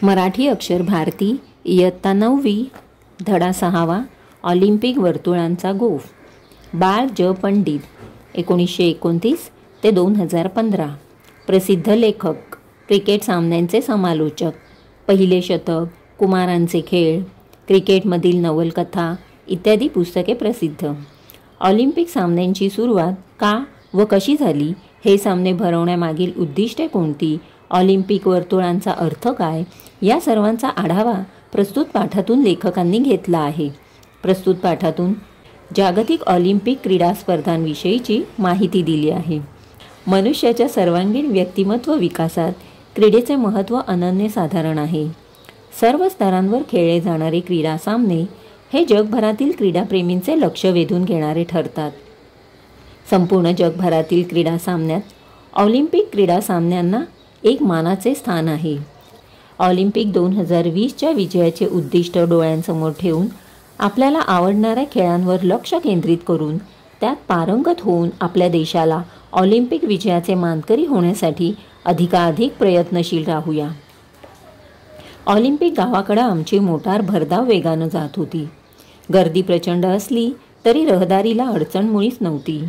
मराठी अक्षर भारती इयत्ता 9वी धडा 6वा ऑलिम्पिक वर्तुळांचा गोफ. बाळ ज पंडित 1929 ते 2015. प्रसिद्ध लेखक, क्रिकेट सामन्यांचे समालोचक, पहिले शतक, कुमारांचे खेळ, क्रिकेटमधील नवलकथा इत्यादी पुस्तके प्रसिद्ध. ऑलिम्पिक सामन्यांची सुरुवात का व कशी झाली, हे सामने भरवण्यामागील उद्दिष्टे कोणती, ऑलिम्पिक वर्तुळांचा अर्थ काय, या सर्वांचा आढावा प्रस्तुत पाठातून लेखकांनी घेतला आहे. प्रस्तुत पाठातून जागतिक ऑलिम्पिक क्रीडा स्पर्धांविषयीची माहिती दिली आहे. मनुष्याच्या सर्वांगीण व्यक्तिमत्व विकासात क्रीडेचे महत्त्व अनन्यसाधारण आहे. सर्व स्तरांवर खेळले जाणारे क्रीडा सामने हे जगभरातील क्रीडाप्रेमींचे लक्ष वेधून घेणारे ठरतात. संपूर्ण जगभरातील क्रीडा सामन्यात ऑलिम्पिक क्रीडा सामन्यांना एक मानाचे स्थान आहे. ऑलिम्पिक 2020च्या विजयाचे उद्दिष्ट डोळ्यांसमोर ठेवून आपल्याला आवडणाऱ्या खेळांवर लक्ष केंद्रित करून त्यात पारंगत होऊन आपल्या देशाला ऑलिम्पिक विजयाचे मानकरी होण्यासाठी अधिकाधिक प्रयत्नशील राहूया. ऑलिम्पिक गावाकडे आमची मोटार भरधाव वेगानं जात होती. गर्दी प्रचंड असली तरी रहदारीला अडचण मुळीच नव्हती.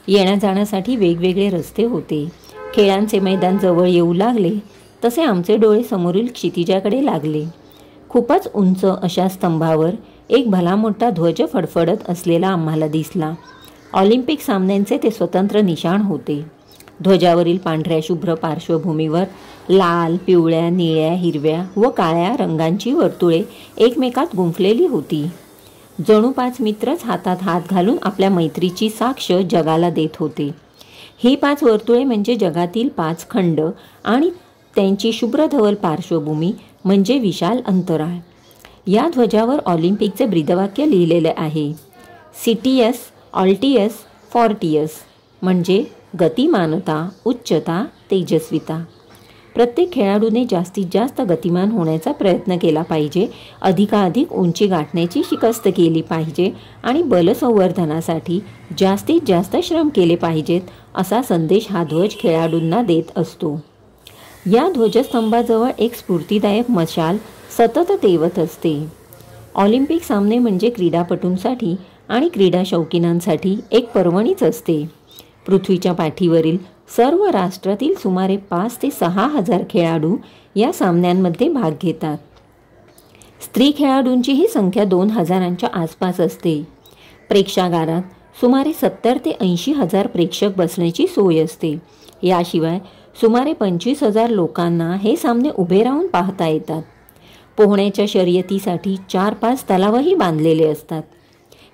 येण्या जाण्यासाठी वेगवेगळे रस्ते होते. खेळांचे मैदान जवळ येऊ लागले तसे आमचे डोळे समोरील क्षितिजाकडे लागले. खूपच उंच अशा स्तंभावर एक भला मोठा ध्वज फडफडत असलेला आम्हाला दिसला. ऑलिम्पिक सामन्यांचे ते स्वतंत्र निशाण होते. ध्वजावरील पांढऱ्या शुभ्र पार्श्वभूमीवर लाल, पिवळ्या, निळ्या, हिरव्या व काळ्या रंगांची वर्तुळे एकमेकात गुंफलेली होती. जणू 5 मित्रच हातात हात घालून आपल्या मैत्रीची साक्ष जगाला देत होते. ही 5 वर्तुळे म्हणजे जगातील 5 खंड आणि त्यांची शुभ्रधवल पार्श्वभूमी म्हणजे विशाल अंतराळ. या ध्वजावर ऑलिम्पिकचे ब्रीदवाक्य लिहिलेले आहे, सिटियस ऑल्टियस फॉर्टियस, म्हणजे गतिमानता, उच्चता, तेजस्विता. प्रत्येक खेळाडूने जास्तीत जास्त गतिमान होण्याचा प्रयत्न केला पाहिजे, अधिकाधिक उंची गाठण्याची शिकस्त केली पाहिजे आणि बलसंवर्धनासाठी जास्तीत जास्त श्रम केले पाहिजेत, असा संदेश हा ध्वज खेळाडूंना देत असतो. या ध्वजस्तंभाजवळ एक स्फूर्तिदायक मशाल सतत तेवत असते. ऑलिम्पिक सामने म्हणजे क्रीडापटूंसाठी आणि क्रीडा शौकीनांसाठी एक पर्वणीच असते. पृथ्वीच्या पाठीवरील सर्व राष्ट्रातील सुमारे 5 ते 6 हजार खेळाडू या सामन्यांमध्ये भाग घेतात. स्त्री खेळाडूंचीही संख्या 2000च्या आसपास असते. प्रेक्षागारात सुमारे 70 ते 80 हजार प्रेक्षक बसण्याची सोय असते. याशिवाय सुमारे 25,000 लोकांना हे सामने उभे राहून पाहता येतात. पोहण्याच्या शर्यतीसाठी 4-5 तलावही बांधलेले असतात.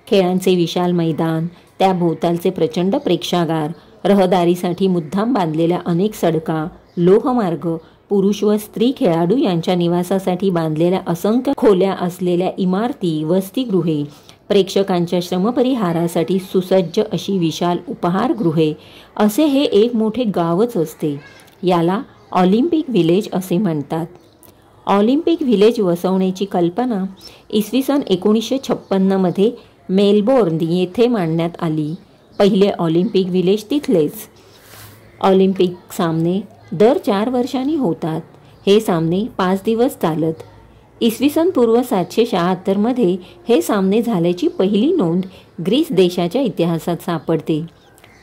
खेळांचे विशाल मैदान, त्या भोवतालचे प्रचंड प्रेक्षागार, रहदारीसाठी मुद्दाम बांधलेल्या अनेक सडका, लोहमार्ग, पुरुष व स्त्री खेळाडू यांच्या निवासासाठी बांधलेल्या असंख्य खोल्या असलेल्या इमारती, वसतिगृहे, प्रेक्षकांच्या श्रमपरिहारासाठी सुसज्ज अशी विशाल उपहारगृहे, असे हे एक मोठे गावच असते. याला ऑलिम्पिक व्हिलेज असे म्हणतात. ऑलिम्पिक व्हिलेज वसवण्याची कल्पना इसवी सन 1956 मेलबोर्न येथे मांडण्यात आली. पहिले ऑलिम्पिक व्हिलेज तिथलेच. ऑलिम्पिक सामने दर 4 वर्षांनी होतात. हे सामने 5 दिवस चालत. इसवी सन पूर्व 776 हे सामने झाल्याची पहिली नोंद ग्रीस देशाच्या इतिहासात सापडते.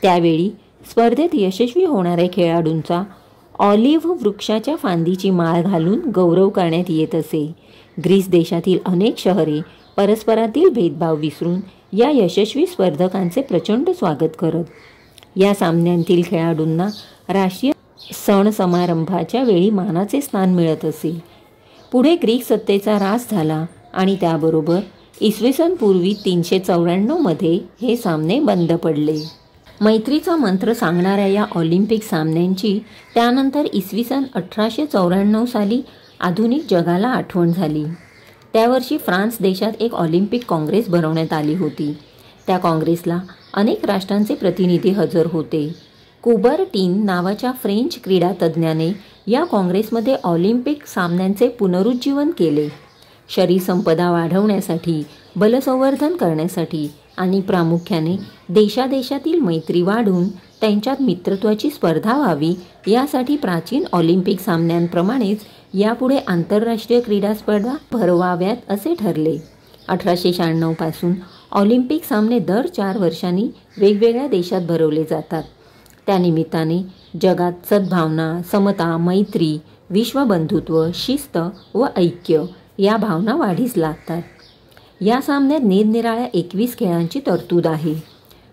त्यावेळी स्पर्धेत यशस्वी होणाऱ्या खेळाडूंचा ऑलिव्ह वृक्षाच्या फांदीची माळ घालून गौरव करण्यात येत असे. ग्रीस देशातील अनेक शहरे परस्परातील भेदभाव विसरून या यशस्वी स्पर्धकांचे प्रचंड स्वागत करत. या सामन्यांतील खेळाडूंना राष्ट्रीय सण समारंभाच्या वेळी मानाचे स्थान मिळत असे. पुढे ग्रीक सत्तेचा ऱ्हास झाला आणि त्याबरोबर इसवी सन पूर्वी 394 हे सामने बंद पडले. मैत्रीचा मंत्र सांगणाऱ्या या ऑलिम्पिक सामन्यांची त्यानंतर इसवी सन 1894 साली आधुनिक जगाला आठवण झाली. त्यावर्षी फ्रान्स देशात एक ऑलिम्पिक काँग्रेस भरवण्यात आली होती. त्या काँग्रेसला अनेक राष्ट्रांचे प्रतिनिधी हजर होते. कुबर्टीन नावाच्या फ्रेंच क्रीडा तज्ज्ञाने या काँग्रेसमध्ये ऑलिम्पिक सामन्यांचे पुनरुज्जीवन केले. शरीर संपदा वाढवण्यासाठी, बलसंवर्धन करण्यासाठी आणि प्रामुख्याने देशादेशातील मैत्री वाढून त्यांच्यात मित्रत्वाची स्पर्धा व्हावी यासाठी प्राचीन ऑलिम्पिक सामन्यांप्रमाणेच यापुढे आंतरराष्ट्रीय क्रीडा स्पर्धा भरवाव्यात असे ठरले. 1896 पासून ऑलिम्पिक सामने दर 4 वर्षांनी वेगवेगळ्या देशात भरवले जातात. त्यानिमित्ताने जगात सद्भावना, समता, मैत्री, विश्वबंधुत्व, शिस्त व ऐक्य या भावना वाढीस लागतात. या सामन्यात निरनिराळ्या 21 खेळांची तरतूद आहे.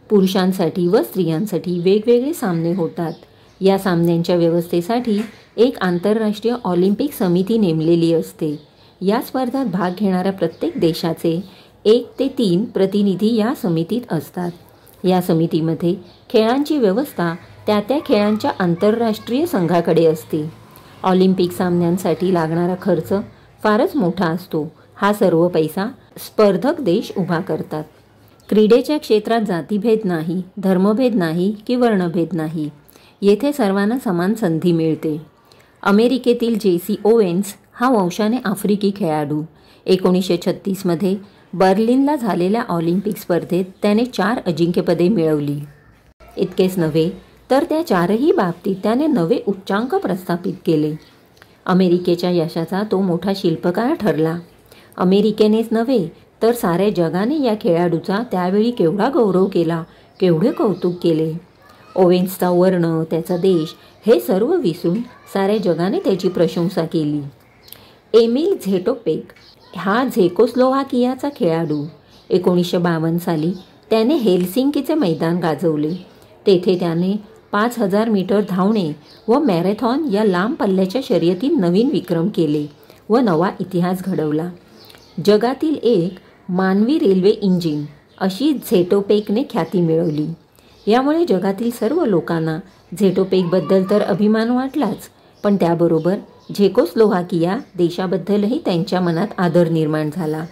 पुरुषांसाठी व स्त्रियांसाठी वेगवेगळे सामने होतात. या सामन्यांच्या व्यवस्थेसाठी एक आंतरराष्ट्रीय ऑलिम्पिक समिती नेमलेली असते. या स्पर्धात भाग घेणाऱ्या प्रत्येक देशाचे 1 ते 3 प्रतिनिधी या समितीत असतात. या समितीमध्ये खेळांची व्यवस्था त्या खेळांच्या आंतरराष्ट्रीय संघाकडे असते. ऑलिम्पिक सामन्यांसाठी लागणारा खर्च फारच मोठा असतो. हा सर्व पैसा स्पर्धक देश उभा करतात. क्रीडेच्या क्षेत्रात जातीभेद नाही, धर्मभेद नाही की वर्णभेद नाही. येथे सर्वांना समान संधी मिळते. अमेरिकेतील जेसी ओवेन्स हा वंशाने आफ्रिकी खेळाडू 1936 बर्लिनला झालेल्या ऑलिम्पिक स्पर्धेत त्याने 4 अजिंक्यपदे मिळवली. इतकेच नव्हे तर त्या 4ही बाबतीत त्याने नवे उच्चांक प्रस्थापित केले. अमेरिकेच्या यशाचा तो मोठा शिल्पकार ठरला. अमेरिकेनेच नव्हे तर साऱ्या जगाने या खेळाडूचा त्यावेळी केवढा गौरव केला, केवढे कौतुक केले. ओवेन्सचा वर्ण, त्याचा देश हे सर्व विसरून साऱ्या जगाने त्याची प्रशंसा केली. एमिल झेटोपेक हा झेकोस्लोवाकियाचा खेळाडू 1952 साली त्याने हेल्सिंकीचे मैदान गाजवले. तेथे त्याने 5000 मीटर धावणे व मॅरेथॉन या लांब पल्ल्याच्या शर्यतीत नवीन विक्रम केले व नवा इतिहास घडवला. जगातील एक मानवी रेल्वे इंजिन अशी झेटोपेकने ख्याती मिळवली. यामुळे जगातील सर्व लोकांना झेटोपेकबद्दल तर अभिमान वाटलाच, पण त्याबरोबर झेकोस्लोव्हाकिया देशाबद्दलही त्यांच्या मनात आदर निर्माण झाला.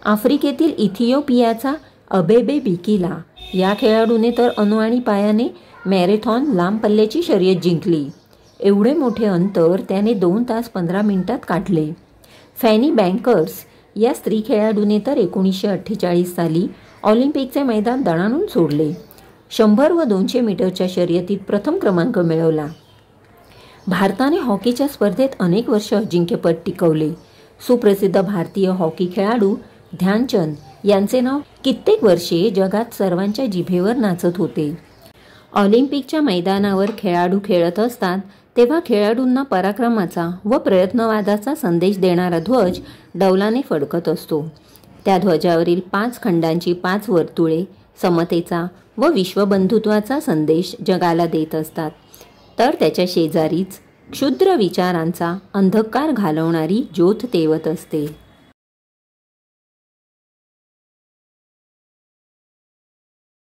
आफ्रिकेतील इथिओपियाचा अबेबे बिकिला या खेळाडूने तर अणु आणि पायाने मॅरेथॉन लांब पल्ल्याची शर्यत जिंकली. एवढे मोठे अंतर त्याने 2 तास 15 मिनिटात काढले. फॅनी बँकर्स या स्त्री खेळाडूने तर 1948 साली ऑलिम्पिकचे मैदान दणाणून सोडले. 100 व 200 मीटरच्या शर्यतीत प्रथम क्रमांक मिळवला. भारताने हॉकीच्या स्पर्धेत अनेक वर्ष अजिंक्यपद टिकवले. सुप्रसिद्ध भारतीय हॉकी खेळाडू ध्यानचंद यांचे नाव कित्येक वर्षे जगात सर्वांच्या जिभेवर नाचत होते. ऑलिम्पिकच्या मैदानावर खेळाडू खेळत असतात तेव्हा खेळाडूंना पराक्रमाचा व प्रयत्नवादाचा संदेश देणारा ध्वज डौलाने फडकत असतो. त्या ध्वजावरील 5 खंडांची 5 वर्तुळे समतेचा व विश्वबंधुत्वाचा संदेश जगाला देत असतात. तर त्याच्या शेजारीच क्षुद्र विचारांचा अंधकार घालवणारी ज्योत तेवत असते.